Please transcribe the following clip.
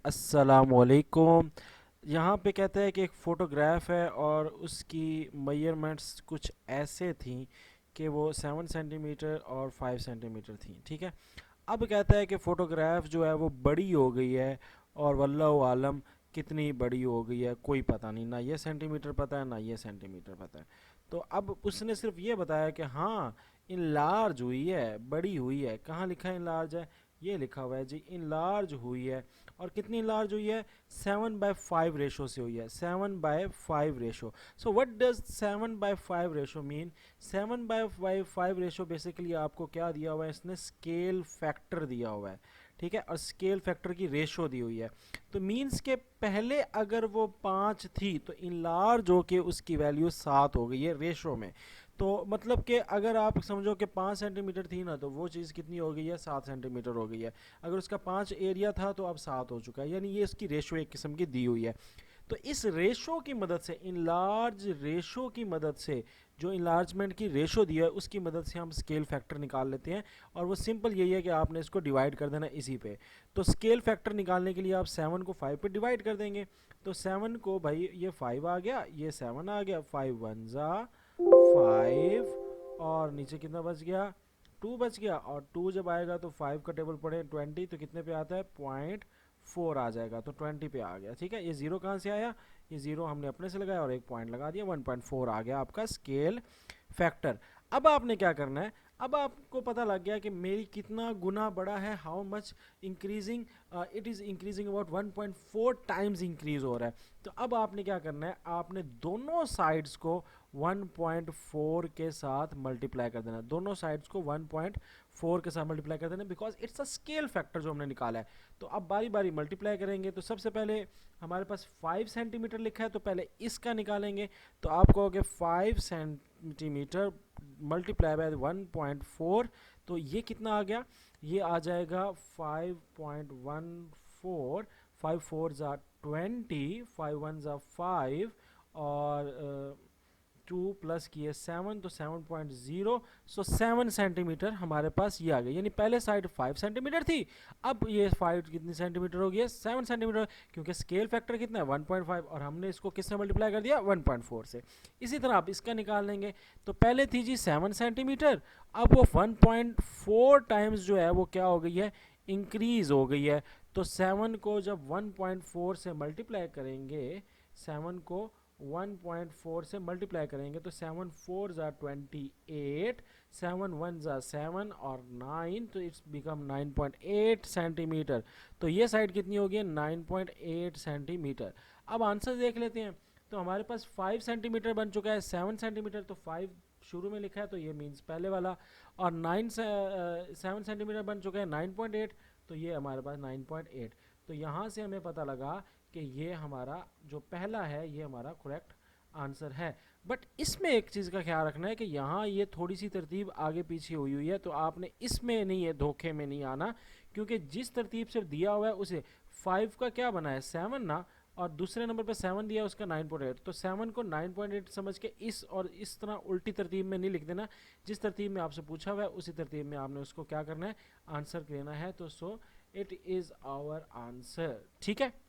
अस्सलामुअलैकुम। यहाँ पे कहते हैं कि एक फ़ोटोग्राफ है और उसकी मेजरमेंट्स कुछ ऐसे थी कि वो 7 सेंटीमीटर और 5 सेंटीमीटर थी। ठीक है। अब कहता है कि फ़ोटोग्राफ जो है वो बड़ी हो गई है और वल्लाहु आलम कितनी बड़ी हो गई है कोई पता नहीं, ना ये सेंटीमीटर पता है ना ये सेंटीमीटर पता है। तो अब उसने सिर्फ ये बताया कि हाँ इन लार्ज हुई है, बड़ी हुई है। कहाँ लिखा है इन लार्ज है? ये लिखा हुआ है जी, इन लार्ज हुई है। और कितनी लार्ज हुई है? 7/5 रेशो से हुई है, 7/5 ratio. So what does 7/5 ratio mean? 7/5 ratio basically आपको क्या दिया हुआ है? इसने स्केल फैक्टर दिया हुआ है। ठीक है, और स्केल फैक्टर की रेशो दी हुई है। तो मीन्स के पहले अगर वो 5 थी तो इन लार्ज होके उसकी वैल्यू 7 हो गई है रेशो में। तो मतलब कि अगर आप समझो कि 5 सेंटीमीटर थी ना, तो वो चीज़ कितनी हो गई है? 7 सेंटीमीटर हो गई है। अगर उसका 5 एरिया था तो अब 7 हो चुका है, यानी ये इसकी रेशो एक किस्म की दी हुई है। तो इस रेशो की मदद से, इनलार्ज रेशो की मदद से, जो इनलार्जमेंट की रेशो दी है उसकी मदद से हम स्केल फैक्टर निकाल लेते हैं। और वो सिंपल यही है कि आपने इसको डिवाइड कर देना इसी पे। तो स्केल फैक्टर निकालने के लिए आप 7 को 5 पे डिवाइड कर देंगे। तो 7 को भाई ये 5 आ गया, ये 7 आ गया, 5 1 ज़ा 5, और नीचे कितना बच गया? 2 बच गया। और 2 जब आएगा तो 5 का टेबल पढ़े 20, तो कितने पे आता है? 0.4 आ जाएगा, तो 20 पे आ गया। ठीक है, ये जीरो कहाँ से आया? ये जीरो हमने अपने से लगाया और एक पॉइंट लगा दिया, 1.4 आ गया आपका स्केल फैक्टर। अब आपने क्या करना है? अब आपको पता लग गया कि मेरी कितना गुना बड़ा है, how much increasing, it is increasing about 1.4 times increase हो रहा है। तो अब आपने क्या करना है? आपने दोनों साइड्स को 1.4 के साथ मल्टीप्लाई कर देना, दोनों साइड्स को 1.4 के साथ मल्टीप्लाई कर देना, because it's a scale factor जो हमने निकाला है। तो अब बारी बारी मल्टीप्लाई करेंगे। तो सबसे पहले हमारे पास 5 सेंटीमीटर लिखा है, तो पहले इसका निकालेंगे। तो आप कहोगे 5 सेंटीमीटर मल्टीप्लाई बाय 1.4, तो ये कितना आ गया? ये आ जाएगा 5.14। 5 4 ज़ा 20, 5 1 ज़ा 5, और 2 प्लस किए 7, तो 7.0। सो 7 सेंटीमीटर हमारे पास ये आ गई। यानी पहले साइड 5 सेंटीमीटर थी, अब ये 5 कितनी सेंटीमीटर हो गई है? 7 सेंटीमीटर, क्योंकि स्केल फैक्टर कितना है? 1.5, और हमने इसको किससे मल्टीप्लाई कर दिया? 1.4 से। इसी तरह आप इसका निकाल लेंगे। तो पहले थी जी 7 सेंटीमीटर, अब वो 1.4 टाइम्स जो है वो क्या हो गई है? इंक्रीज हो गई है। तो 7 को जब 1.4 से मल्टीप्लाई करेंगे, 7 को 1.4 से मल्टीप्लाई करेंगे, तो 7 4 ज़ा 28, 7 1 ज़ा 7 और 9, तो इट्स बिकम 9.8 सेंटीमीटर। तो ये साइड कितनी होगी? 9.8 सेंटीमीटर। अब आंसर देख लेते हैं। तो हमारे पास 5 सेंटीमीटर बन चुका है, 7 सेंटीमीटर, तो 5 शुरू में लिखा है तो ये मीन्स पहले वाला। और 7 सेंटीमीटर बन चुका है 9.8, तो ये हमारे पास 9.8। तो यहाँ से हमें पता लगा कि ये हमारा जो पहला है ये हमारा करेक्ट आंसर है। बट इसमें एक चीज़ का ख्याल रखना है कि यहाँ ये थोड़ी सी तरतीब आगे पीछे हुई हुई है, तो आपने इसमें नहीं है, धोखे में नहीं आना। क्योंकि जिस तरतीब से दिया हुआ है उसे 5 का क्या बना है? 7 ना, और दूसरे नंबर पे 7 दिया है उसका 9.8, तो 7 को 9.8 समझ के इस और इस तरह उल्टी तरतीब में नहीं लिख देना। जिस तरतीब में आपसे पूछा हुआ है उसी तरतीब में आपने उसको क्या करना है? आंसर देना है। तो so it is our answer. ठीक है।